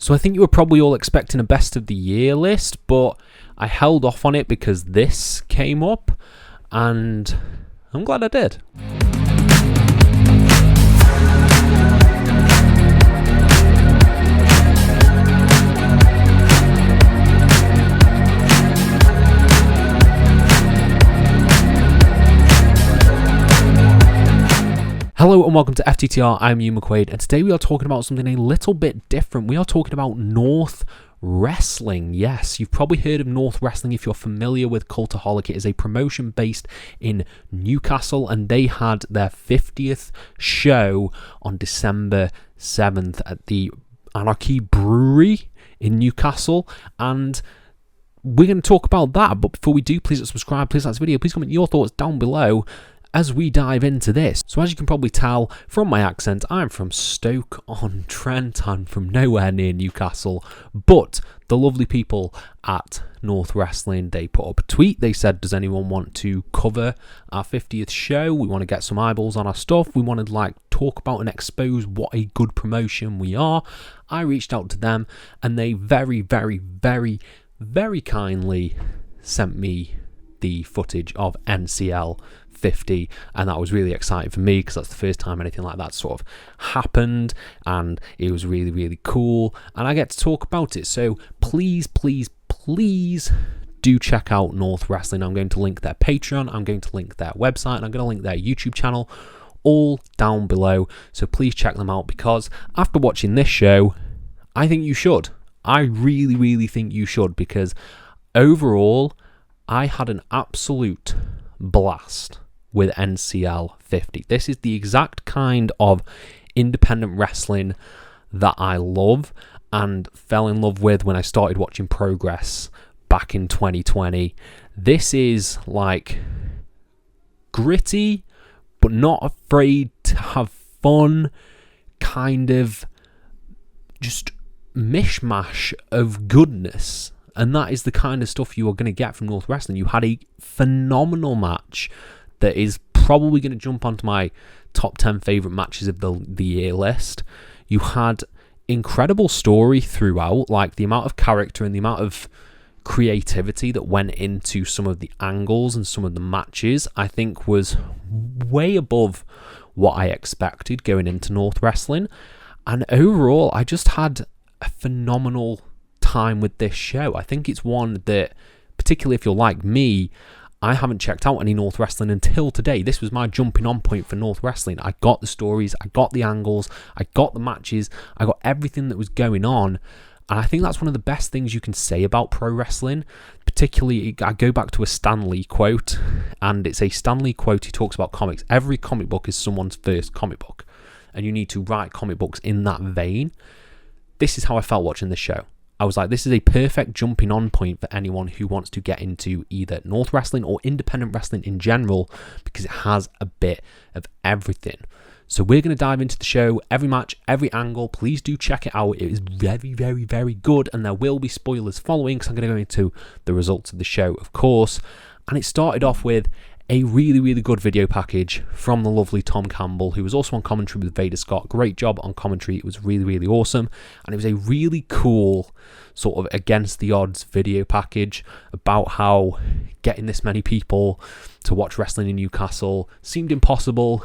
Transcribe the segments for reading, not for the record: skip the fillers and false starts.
So I think you were probably all expecting a best of the year list, but I held off on it because this came up, and I'm glad I did. Hello and welcome to FTTR, I'm Hugh McQuaid, and today we are talking about something a little bit different. We are talking about North Wrestling. Yes, you've probably heard of North Wrestling if you're familiar with Cultaholic. It is a promotion based in Newcastle, and they had their 50th show on December 7th at the Anarchy Brewery in Newcastle, and we're going to talk about that. But before we do, please subscribe, please like this video, please comment your thoughts down below as we dive into this. So as you can probably tell from my accent, I'm from Stoke-on-Trent. I'm from nowhere near Newcastle, but the lovely people at North Wrestling, they put up a tweet. They said, does anyone want to cover our 50th show? We want to get some eyeballs on our stuff. We want to talk about and expose what a good promotion we are. I reached out to them, and they very, very, very, very kindly sent me the footage of NCL.50, and that was really exciting for me because that's the first time anything like that sort of happened, and it was really, really cool, and I get to talk about it. So please, please, please do check out North Wrestling. I'm going to link their Patreon, I'm going to link their website, and I'm going to link their YouTube channel all down below. So please check them out, because after watching this show, I think you should. I really, really think you should, because overall I had an absolute blast with NCL.50. This is the exact kind of independent wrestling that I love and fell in love with when I started watching Progress back in 2020. This is gritty, but not afraid to have fun, kind of just mishmash of goodness. And that is the kind of stuff you are going to get from North Wrestling. You had a phenomenal match that is probably going to jump onto my top 10 favourite matches of the year list. You had incredible story throughout, the amount of character and the amount of creativity that went into some of the angles and some of the matches, I think was way above what I expected going into North Wrestling. And overall, I just had a phenomenal time with this show. I think it's one that, particularly if you're like me, I haven't checked out any North Wrestling until today. This was my jumping on point for North Wrestling. I got the stories, I got the angles, I got the matches, I got everything that was going on, and I think that's one of the best things you can say about pro wrestling. Particularly, I go back to a Stan Lee quote, and it's a Stan Lee quote. He talks about comics. Every comic book is someone's first comic book, and you need to write comic books in that vein. This is how I felt watching this show. I was like, this is a perfect jumping on point for anyone who wants to get into either North Wrestling or independent wrestling in general, because it has a bit of everything. So we're going to dive into the show, every match, every angle. Please do check it out. It is very, very, very good, and there will be spoilers following, because I'm going to go into the results of the show, of course. And it started off with a really, really good video package from the lovely Tom Campbell, who was also on commentary with Vader Scott. Great job on commentary. It was really, really awesome. And it was a really cool sort of against the odds video package about how getting this many people to watch wrestling in Newcastle seemed impossible,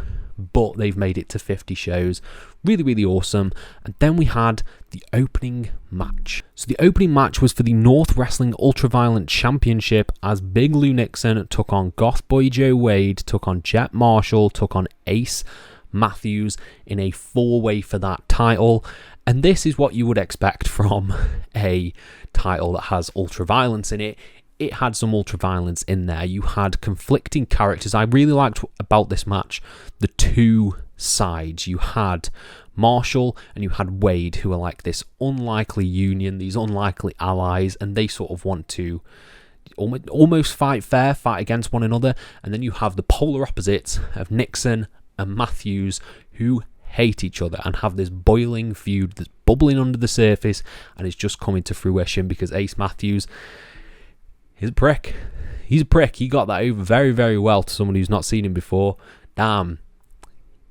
but they've made it to 50 shows. Really, really awesome. And then we had the opening match. So the opening match was for the North Wrestling Ultraviolent Championship, as Big Lou Nixon took on Goth Boy Joe Wade, took on Jet Marshall, took on Ace Matthews in a four-way for that title. And this is what you would expect from a title that has ultraviolence in it. It had some ultraviolence in there. You had conflicting characters. I really liked about this match the two sides. You had Marshall and you had Wade, who are like this unlikely union, these unlikely allies, and they sort of want to almost fight fair, fight against one another. And then you have the polar opposites of Nixon and Matthews, who hate each other and have this boiling feud that's bubbling under the surface, and it's just coming to fruition because Ace Matthews is a prick. He's a prick. He got that over very, very well to someone who's not seen him before. Damn.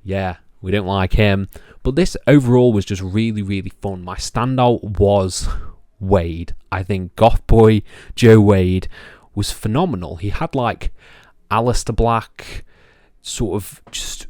Yeah. We don't like him. But this overall was just really, really fun. My standout was Wade. I think Goth Boy Joe Wade was phenomenal. He had like Aleister Black sort of just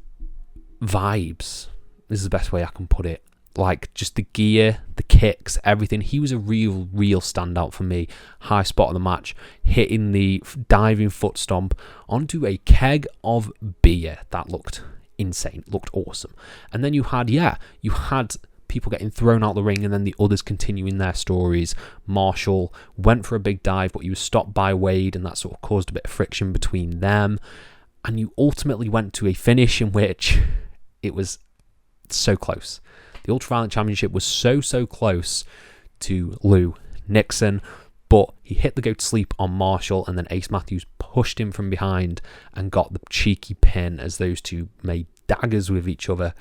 vibes. This is the best way I can put it. Like just the gear, the kicks, everything. He was a real standout for me. High spot of the match, hitting the diving foot stomp onto a keg of beer. That looked insane. Looked awesome. And then you had people getting thrown out the ring and then the others continuing their stories. Marshall went for a big dive, but he was stopped by Wade, and that sort of caused a bit of friction between them. And you ultimately went to a finish in which it was so close. The Ultraviolent Championship was so close to Lou Nixon, but he hit the go to sleep on Marshall, and then Ace Matthews pushed him from behind and got the cheeky pin as those two made daggers with each other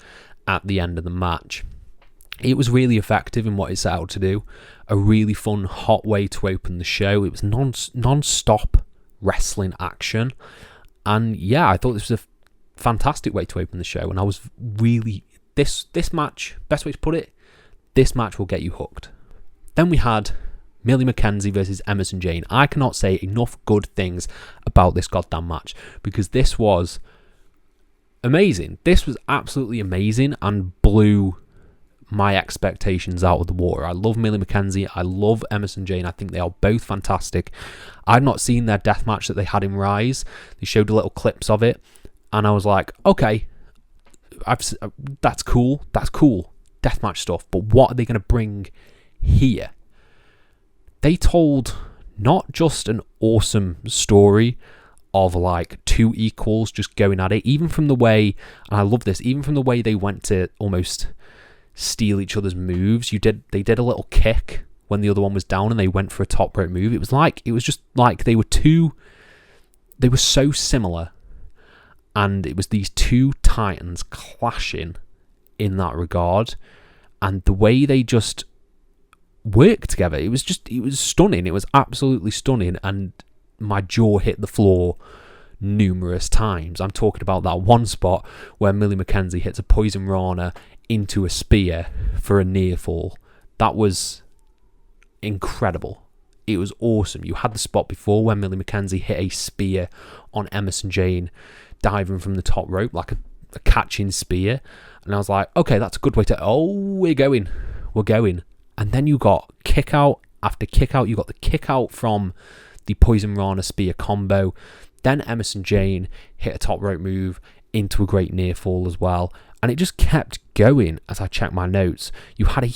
at the end of the match. It was really effective in what it set out to do. A really fun, hot way to open the show. It was non-stop wrestling action. And yeah, I thought this was a fantastic way to open the show. And I was really... This match, best way to put it, this match will get you hooked. Then we had Millie Mckenzie versus Emersyn Jayne. I cannot say enough good things about this goddamn match because this was amazing. This was absolutely amazing and blew my expectations out of the water. I love Millie Mckenzie. I love Emersyn Jayne. I think they are both fantastic. I'd not seen their death match that they had in Rise. They showed little clips of it, and I was like, okay, that's cool. Deathmatch stuff. But what are they going to bring here? They told not just an awesome story of like two equals just going at it, even from the way, and I love this, even from the way they went to almost steal each other's moves. They did a little kick when the other one was down and they went for a top rope move. It was just like they were so similar. And it was these two titans clashing in that regard. And the way they just worked together, it was stunning. It was absolutely stunning. And my jaw hit the floor numerous times. I'm talking about that one spot where Millie Mckenzie hits a Poison Rana into a spear for a near fall. That was incredible. It was awesome. You had the spot before where Millie Mckenzie hit a spear on Emersyn Jayne, diving from the top rope like a catching spear, and I was like, okay, that's a good way to, we're going, and then you got kick out after kick out. You got the kick out from the Poison Rana spear combo, then Emersyn Jayne hit a top rope move into a great near fall as well, and it just kept going. As I checked my notes, you had a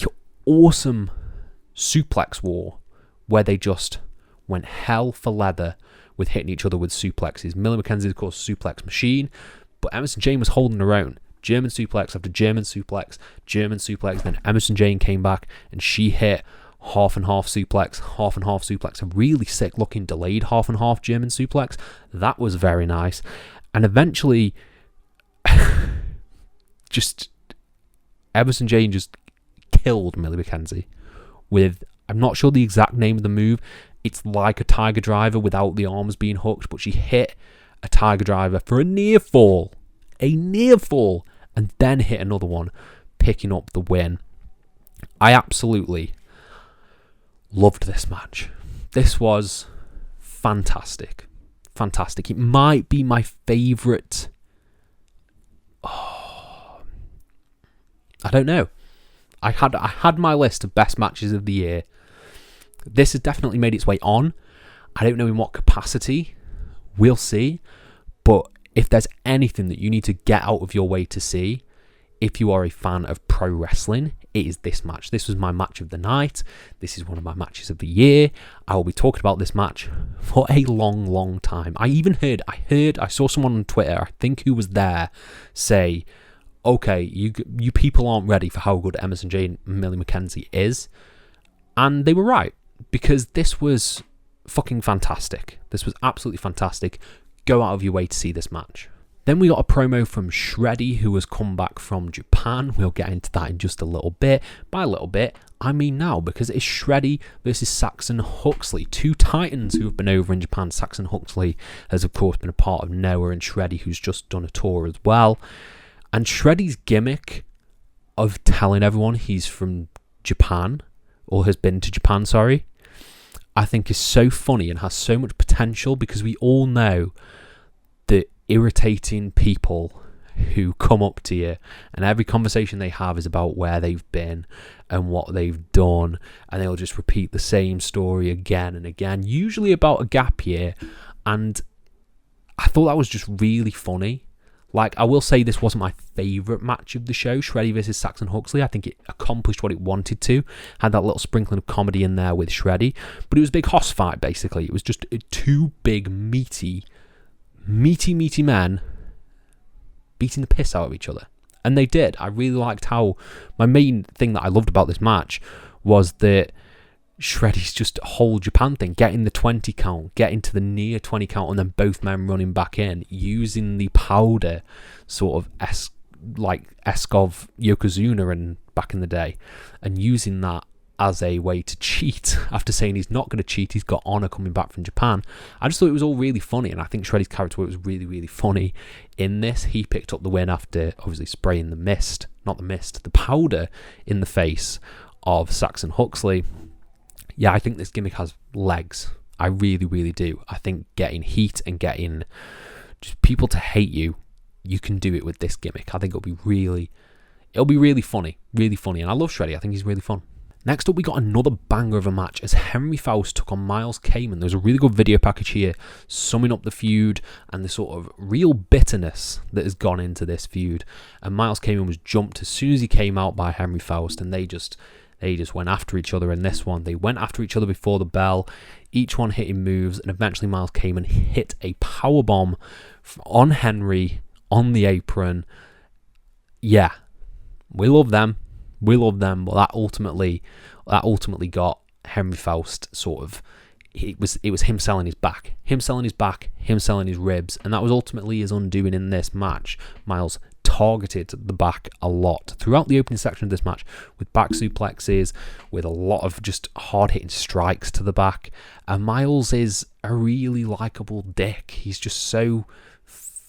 awesome suplex war where they just went hell for leather with hitting each other with suplexes. Millie Mckenzie, of course, suplex machine, but Emersyn Jayne was holding her own. German suplex after German suplex, then Emersyn Jayne came back and she hit half and half suplex, a really sick looking delayed half and half German suplex. That was very nice. And eventually, just Emersyn Jayne just killed Millie Mckenzie with, I'm not sure the exact name of the move. It's like a Tiger Driver without the arms being hooked, but she hit a Tiger Driver for a near fall, and then hit another one, picking up the win. I absolutely loved this match. This was fantastic. It might be my favourite. I don't know. I had my list of best matches of the year. This has definitely made its way on. I don't know in what capacity. We'll see. But if there's anything that you need to get out of your way to see, if you are a fan of pro wrestling, it is this match. This was my match of the night. This is one of my matches of the year. I will be talking about this match for a long time. I saw someone on Twitter, I think who was there, say, okay, you people aren't ready for how good Emersyn Jayne and Millie Mckenzie is. And they were right. Because this was fucking fantastic. This was absolutely fantastic. Go out of your way to see this match. Then we got a promo from Shreddy, who has come back from Japan. We'll get into that in just a little bit. By a little bit, I mean now, because it's Shreddy versus Saxon Huxley. Two titans who have been over in Japan. Saxon Huxley has, of course, been a part of Noah, and Shreddy, who's just done a tour as well. And Shreddy's gimmick of telling everyone he's from Japan, or has been to Japan, sorry, I think is so funny and has so much potential, because we all know the irritating people who come up to you and every conversation they have is about where they've been and what they've done, and they'll just repeat the same story again and again, usually about a gap year. And I thought that was just really funny. Like, I will say this wasn't my favourite match of the show, Shreddy versus Saxon Huxley. I think it accomplished what it wanted to. Had that little sprinkling of comedy in there with Shreddy. But it was a big hoss fight, basically. It was just two big, meaty men beating the piss out of each other. And they did. I really liked how... My main thing that I loved about this match was that Shreddy's just whole Japan thing, getting the 20 count, getting to the near 20 count, and then both men running back in, using the powder sort of esque of Yokozuna and back in the day, and using that as a way to cheat after saying he's not going to cheat, he's got honor coming back from Japan. I just thought it was all really funny, and I think Shreddy's character was really, really funny in this. He picked up the win after obviously spraying the powder in the face of Saxon Huxley. Yeah, I think this gimmick has legs. I really, really do. I think getting heat and getting just people to hate you, you can do it with this gimmick. I think it'll be really funny, and I love Shreddy. I think he's really fun. Next up, we got another banger of a match as Henry Faust took on Miles Kamen. There's a really good video package here summing up the feud and the sort of real bitterness that has gone into this feud. And Miles Kamen was jumped as soon as he came out by Henry Faust, and they just went after each other in this one. They went after each other before the bell, each one hitting moves, and eventually Miles Kamen hit a powerbomb on Henry on the apron. Yeah, we love them, but that ultimately got Henry Faust sort of... It was him selling his back, him selling his ribs, and that was ultimately his undoing in this match. Miles targeted the back a lot throughout the opening section of this match, with back suplexes, with a lot of just hard-hitting strikes to the back. And Miles is a really likable dick. He's just so...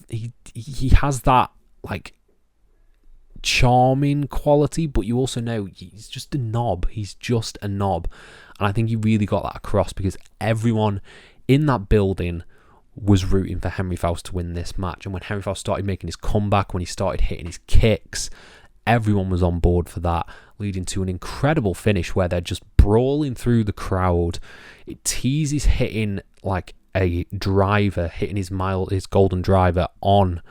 He has that, like, charming quality, but you also know he's just a knob. And I think he really got that across, because everyone in that building was rooting for Henry Faust to win this match. And when Henry Faust started making his comeback, when he started hitting his kicks, everyone was on board for that, leading to an incredible finish where they're just brawling through the crowd. It teases hitting like a driver, hitting his golden driver on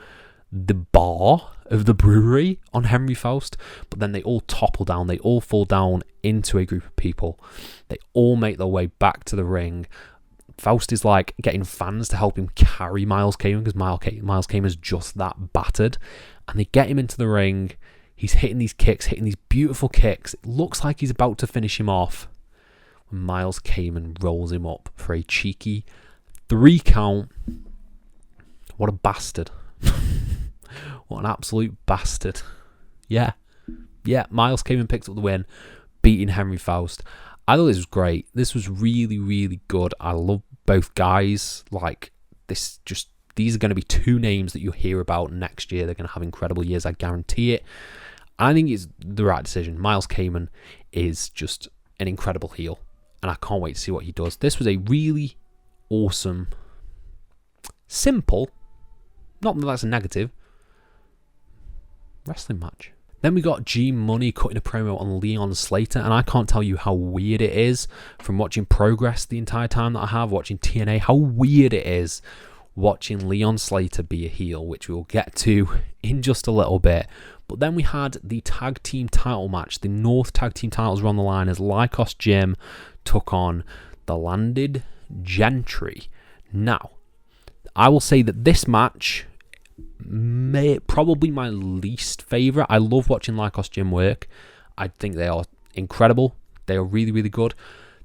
the bar of the brewery on Henry Faust, but then they all topple down, they all fall down into a group of people, they all make their way back to the ring. Faust is like getting fans to help him carry Miles Kamen, because Miles Kamen is just that battered, and they get him into the ring. He's hitting these beautiful kicks. It looks like he's about to finish him off when Miles Kamen rolls him up for a cheeky 3 count. What a bastard. What an absolute bastard. Yeah, Miles Kamen picks up the win, beating Henry Faust. I thought this was great. This was really, really good. I love both guys. Like, these are going to be 2 names that you'll hear about next year. They're going to have incredible years, I guarantee it. I think it's the right decision. Miles Kamen is just an incredible heel, and I can't wait to see what he does. This was a really awesome, simple, not that that's a negative, wrestling match. Then we got Munny cutting a promo on Leon Slater, and I can't tell you how weird it is from watching Progress the entire time that I have, watching TNA, how weird it is watching Leon Slater be a heel, which we'll get to in just a little bit. But then we had the tag team title match. The North tag team titles were on the line as Lycos Jim took on the Landed Gentry. Now, I will say that this match probably my least favourite. I love watching Lycos Jim work. I think they are incredible. They are really, really good.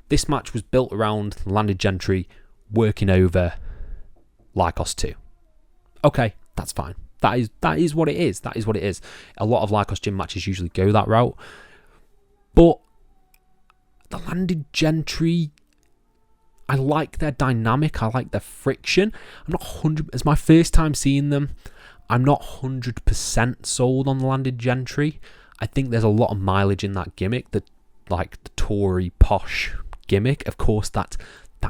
This match was built around Landed Gentry working over Lycos 2. Okay, that's fine. That is what it is. That is what it is. A lot of Lycos Jim matches usually go that route. But the Landed Gentry, I like their dynamic. I like their friction. I'm not 100%. It's my first time seeing them. I'm not 100% sold on the landed gentry. I think there's a lot of mileage in that gimmick, the Tory posh gimmick. Of course, that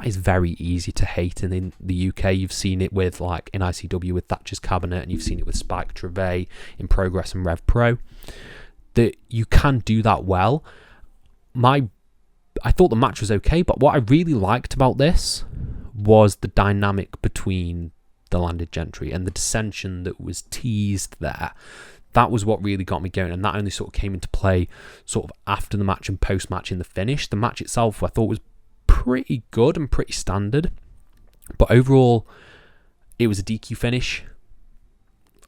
is very easy to hate, and in the UK you've seen it with, like, in ICW with Thatcher's Cabinet, and you've seen it with Spike Trevay in Progress and Rev Pro, that you can do that well. I thought the match was okay, but what I really liked about this was the dynamic between the landed gentry and the dissension that was teased there. That was what really got me going, and that only sort of came into play sort of after the match and post-match in the finish. The match itself I thought was pretty good and pretty standard, but overall it was a DQ finish.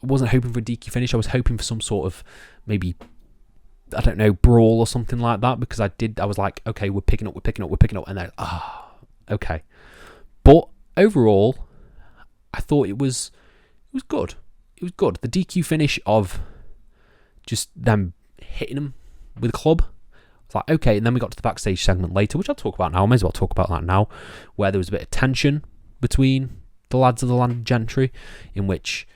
I wasn't hoping for a DQ finish. I was hoping for some sort of, maybe, I don't know, brawl or something like that, because I was like, okay, we're picking up, and then okay. But overall, I thought it was good. It was good. The DQ finish of just them hitting him with a club, it's like, okay. And then we got to the backstage segment later, which I'll talk about now. I may as well talk about that now, where there was a bit of tension between the lads of the landed gentry, in which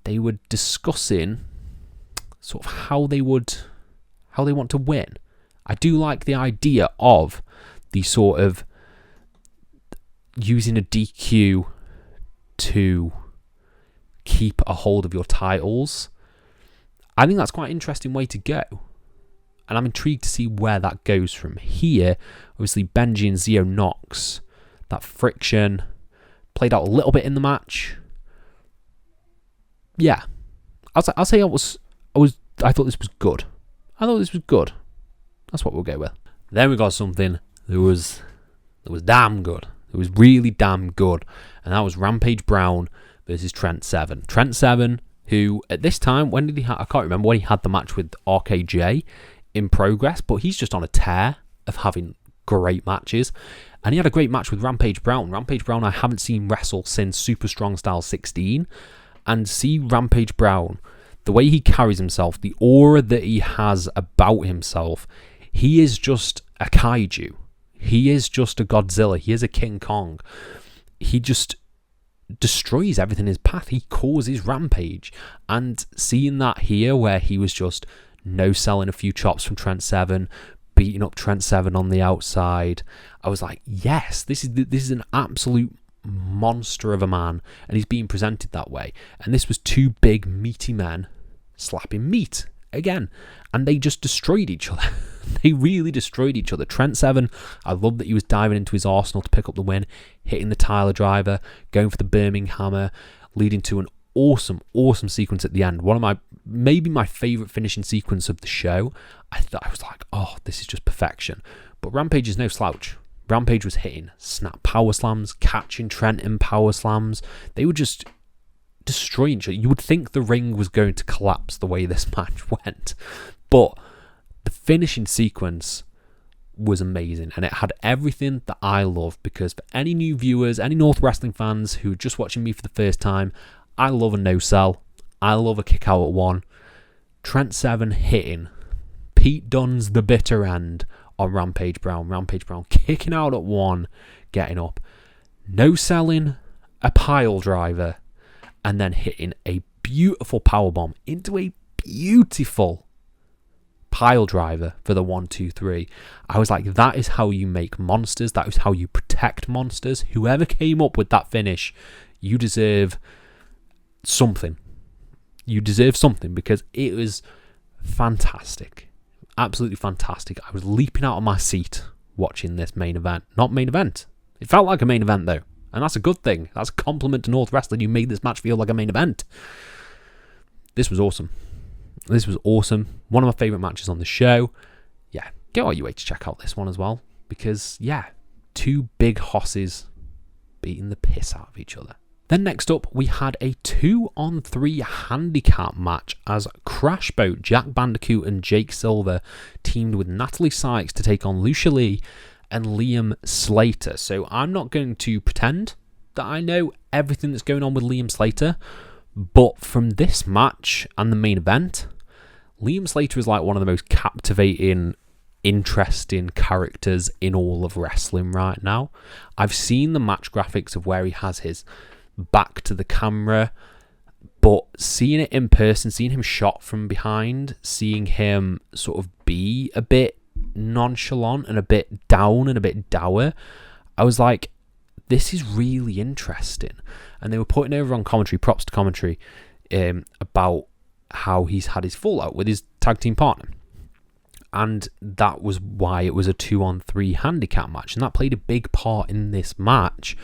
they were discussing sort of how they want to win. I do like the idea of the sort of using a DQ to keep a hold of your titles. I think that's quite an interesting way to go, and I'm intrigued to see where that goes from here. Obviously, Benji and Zio Knox, that friction played out a little bit in the match. Yeah, I thought this was good. I thought this was good. That's what we'll go with. Then we got something that was damn good. It was really damn good, and that was Rampage Brown versus Trent Seven. Trent Seven, who at this time, when did he have? I can't remember when he had the match with RKJ in Progress, but he's just on a tear of having great matches, and he had a great match with Rampage Brown. Rampage Brown I haven't seen wrestle since Super Strong Style 16, and see Rampage Brown, the way he carries himself, the aura that he has about himself, he is just a kaiju. He is just a Godzilla. He is a King Kong. He just destroys everything in his path. He causes rampage. And seeing that here, where he was just no-selling a few chops from Trent Seven, beating up Trent Seven on the outside, I was like, yes, this is an absolute monster of a man, and he's being presented that way. And this was two big meaty men slapping meat again, and they just destroyed each other. They really destroyed each other. Trent Seven, I love that he was diving into his arsenal to pick up the win, hitting the Tyler driver, going for the Birminghammer, leading to an awesome sequence at the end. One of maybe my favourite finishing sequence of the show. I was like, oh, this is just perfection. But Rampage is no slouch. Rampage was hitting snap power slams, catching Trent in power slams. They were just destroying each other. You would think the ring was going to collapse the way this match went. But the finishing sequence was amazing, and it had everything that I love, because for any new viewers, any North Wrestling fans who are just watching me for the first time, I love a no-sell. I love a kick out at one. Trent Seven hitting Pete Dunne's The Bitter End on Rampage Brown. Rampage Brown kicking out at one, getting up, no-selling a pile driver, and then hitting a beautiful powerbomb into a beautiful pile driver for the 1, 2, 3. I was like, that is how you make monsters. That is how you protect monsters. Whoever came up with that finish, you deserve something. You deserve something, because it was fantastic. Absolutely fantastic. I was leaping out of my seat watching this main event. Not main event. It felt like a main event though, and that's a good thing. That's a compliment to North Wrestling. You made this match feel like a main event. This was awesome. This was awesome. One of my favourite matches on the show. Yeah, go out your way to check out this one as well, because, yeah, two big hosses beating the piss out of each other. Then next up, we had a 2-on-3 handicap match as Crash Boat, Jack Bandicoot and Jake Silver teamed with Natalie Sykes to take on Lucia Lee and Liam Slater. So I'm not going to pretend that I know everything that's going on with Liam Slater, but from this match and the main event, Liam Slater is like one of the most captivating, interesting characters in all of wrestling right now. I've seen the match graphics of where he has his back to the camera, But seeing it in person, seeing him shot from behind, seeing him sort of be a bit nonchalant and a bit down and a bit dour, I was like, this is really interesting. And they were putting over on commentary, props to commentary, about how he's had his fallout with his tag team partner. And that was why it was a 2-on-3 handicap match. And that played a big part in this match,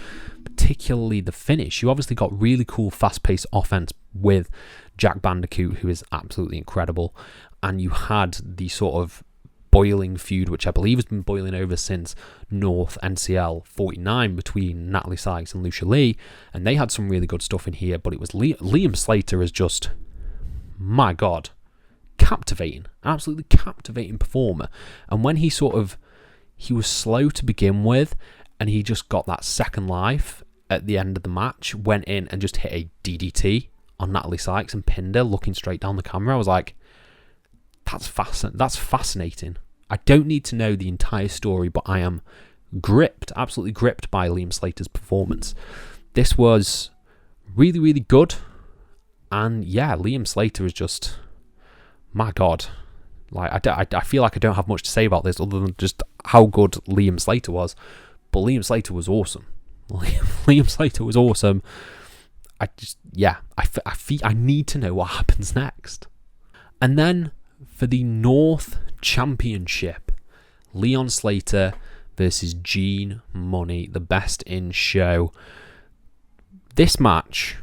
particularly the finish. You obviously got really cool fast-paced offense with Jack Bandicoot, who is absolutely incredible. And you had the sort of boiling feud, which I believe has been boiling over since North NCL.49 between Natalie Sykes and Lucia Lee. And they had some really good stuff in here. But it was Liam Slater as just, my God, captivating, absolutely captivating performer. And when he was slow to begin with, and he just got that second life at the end of the match, went in and just hit a DDT on Natalie Sykes and pinned her, looking straight down the camera. I was like, that's fascinating. I don't need to know the entire story, but I am absolutely gripped by Liam Slater's performance. This was really, really good. And yeah, Liam Slater is just, my God, like I feel like I don't have much to say about this other than just how good Liam Slater was. But Liam Slater was awesome. Liam Slater was awesome. I need to know what happens next. And then for the North Championship, Leon Slater versus Jayne Munny, the best in show. This match.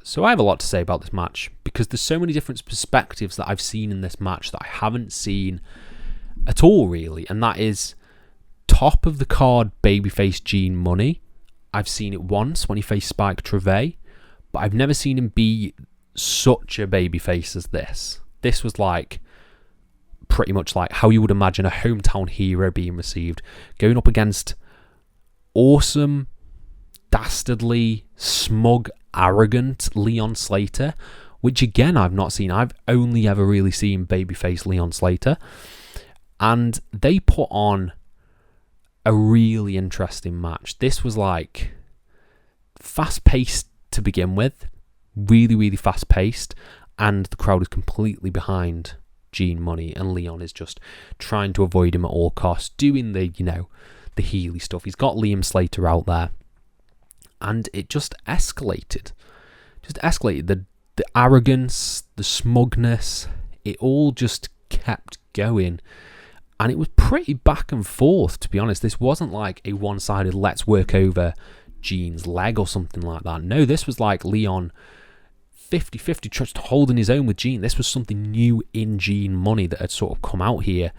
So I have a lot to say about this match because there's so many different perspectives that I've seen in this match that I haven't seen at all, really. And that is top of the card babyface Jayne Munny. I've seen it once when he faced Spike Trivet, but I've never seen him be such a babyface as this. This was like pretty much like how you would imagine a hometown hero being received, going up against awesome, dastardly, smug, arrogant Leon Slater, which again I've not seen. I've only ever really seen babyface Leon Slater, and they put on a really interesting match. This was like fast-paced to begin with, really, really fast-paced, and the crowd is completely behind Jayne Munny, and Leon is just trying to avoid him at all costs, doing the Healy stuff. He's got Liam Slater out there, and it just escalated. The arrogance, the smugness, it all just kept going. And it was pretty back and forth, to be honest. This wasn't like a one-sided, let's work over Jayne's leg or something like that. No, this was like Leon 50-50 just holding his own with Jayne. This was something new in Jayne Munny that had sort of come out here.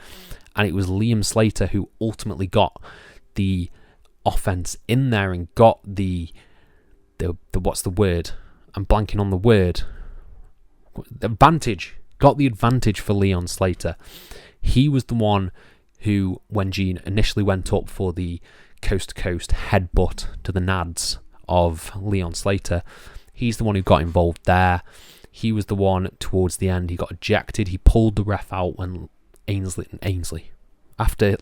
And it was Liam Slater who ultimately got the offense in there and got the what's the word? I'm blanking on the word. Advantage. Got the advantage for Leon Slater. He was the one who, when Jayne initially went up for the coast-to-coast headbutt to the nads of Leon Slater, he's the one who got involved there. He was the one towards the end. He got ejected. He pulled the ref out when Ainsley. After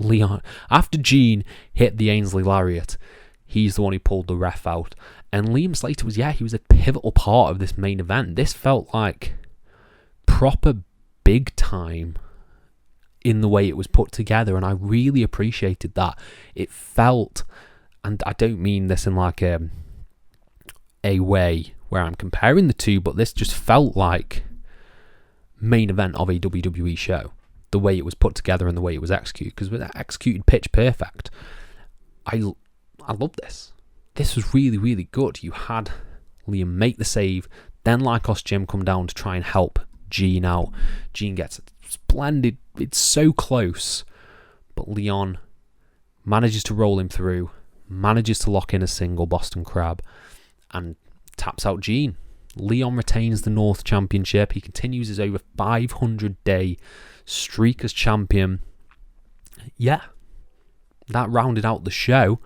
Jayne hit the Ainsley lariat, he's the one who pulled the ref out. And Liam Slater was a pivotal part of this main event. This felt like proper big time in the way it was put together, and I really appreciated that. It felt, and I don't mean this in like a way where I'm comparing the two, but this just felt like main event of a WWE show, the way it was put together and the way it was executed, because it was executed pitch perfect. I love this. This was really, really good. You had Liam make the save, then Lycos Jim come down to try and help Jayne out. Jayne gets splendid. It's so close, but Leon manages to roll him through, manages to lock in a single Boston Crab, and taps out Jayne. Leon retains the North Championship. He continues his over 500-day streak as champion. Yeah, that rounded out the show.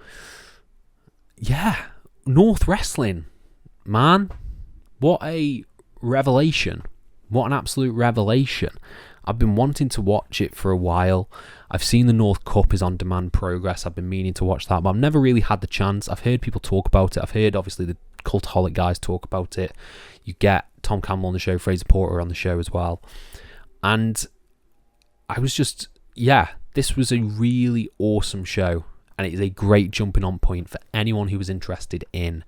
Yeah, North Wrestling, man, what a revelation. What an absolute revelation. I've been wanting to watch it for a while. I've seen the North Cup is on demand progress. I've been meaning to watch that, but I've never really had the chance. I've heard people talk about it. I've heard, obviously, the Cultaholic guys talk about it. You get Tom Campbell on the show, Fraser Porter on the show as well. And I was just, this was a really awesome show. And it is a great jumping on point for anyone who was interested in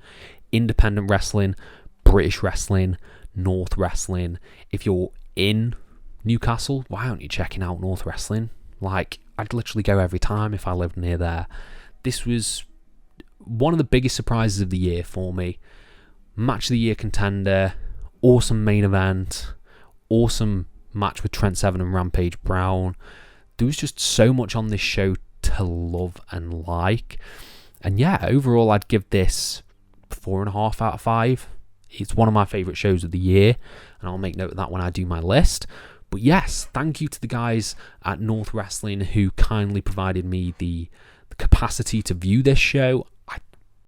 independent wrestling, British wrestling, North wrestling. If you're in Newcastle, why aren't you checking out North wrestling? Like, I'd literally go every time if I lived near there. This was one of the biggest surprises of the year for me. Match of the year contender, awesome main event, awesome match with Trent Seven and Rampage Brown. There was just so much on this show to love and like. And overall I'd give this 4.5 out of 5. It's one of my favourite shows of the year, and I'll make note of that when I do my list. But yes, thank you to the guys at North Wrestling who kindly provided me the capacity to view this show.